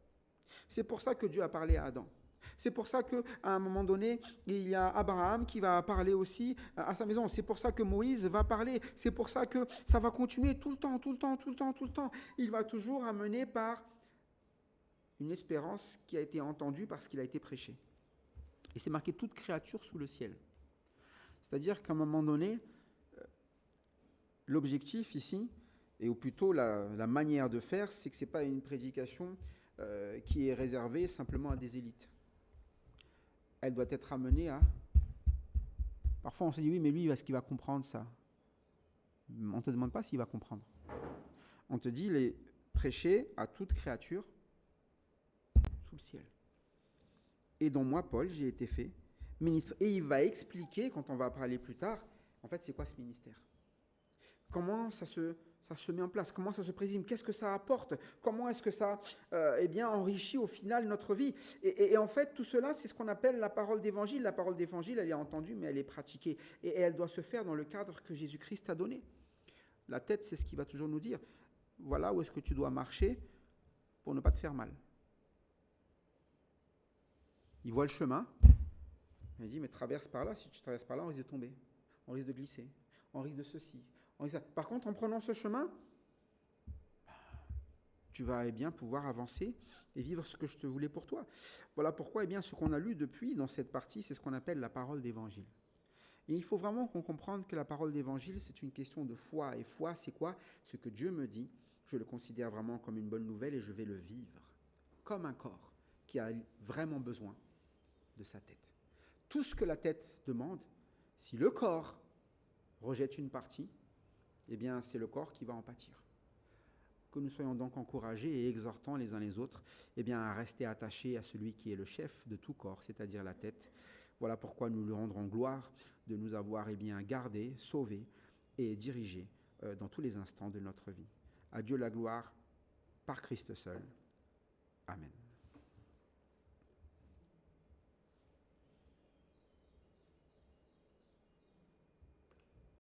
C'est pour ça que Dieu a parlé à Adam. C'est pour ça qu'à un moment donné, il y a Abraham qui va parler aussi à sa maison. C'est pour ça que Moïse va parler. C'est pour ça que ça va continuer tout le temps, tout le temps, tout le temps, tout le temps. Il va toujours amener par une espérance qui a été entendue parce qu'il a été prêché. Et c'est marqué toute créature sous le ciel. C'est-à-dire qu'à un moment donné, l'objectif ici, et ou plutôt la manière de faire, c'est que ce n'est pas une prédication qui est réservée simplement à des élites. Elle doit être amenée à... Parfois on se dit, oui, mais lui, est-ce qu'il va comprendre ça? On ne te demande pas s'il va comprendre. On te dit, les prêcher à toute créature sous le ciel. Et dont moi, Paul, j'ai été fait ministre. Et il va expliquer, quand on va parler plus tard, en fait, c'est quoi ce ministère? Comment ça se met en place? Comment ça se présume? Qu'est-ce que ça apporte? Comment est-ce que ça enrichit au final notre vie? Et en fait, tout cela, c'est ce qu'on appelle la parole d'évangile. La parole d'évangile, elle est entendue, mais elle est pratiquée. Et elle doit se faire dans le cadre que Jésus-Christ a donné. La tête, c'est ce qui va toujours nous dire. Voilà où est-ce que tu dois marcher pour ne pas te faire mal. Il voit le chemin. Il dit, mais traverse par là. Si tu traverses par là, on risque de tomber. On risque de glisser. On risque de ceci. Par contre, en prenant ce chemin, tu vas pouvoir avancer et vivre ce que je te voulais pour toi. Voilà pourquoi ce qu'on a lu depuis dans cette partie, c'est ce qu'on appelle la parole d'évangile. Et il faut vraiment qu'on comprenne que la parole d'évangile, c'est une question de foi. Et foi, c'est quoi? Ce que Dieu me dit, je le considère vraiment comme une bonne nouvelle et je vais le vivre comme un corps qui a vraiment besoin de sa tête. Tout ce que la tête demande, si le corps rejette une partie, c'est le corps qui va en pâtir. Que nous soyons donc encouragés et exhortants les uns les autres à rester attachés à celui qui est le chef de tout corps, c'est-à-dire la tête. Voilà pourquoi nous lui rendrons gloire de nous avoir gardés, sauvés et dirigés dans tous les instants de notre vie. À Dieu la gloire par Christ seul. Amen.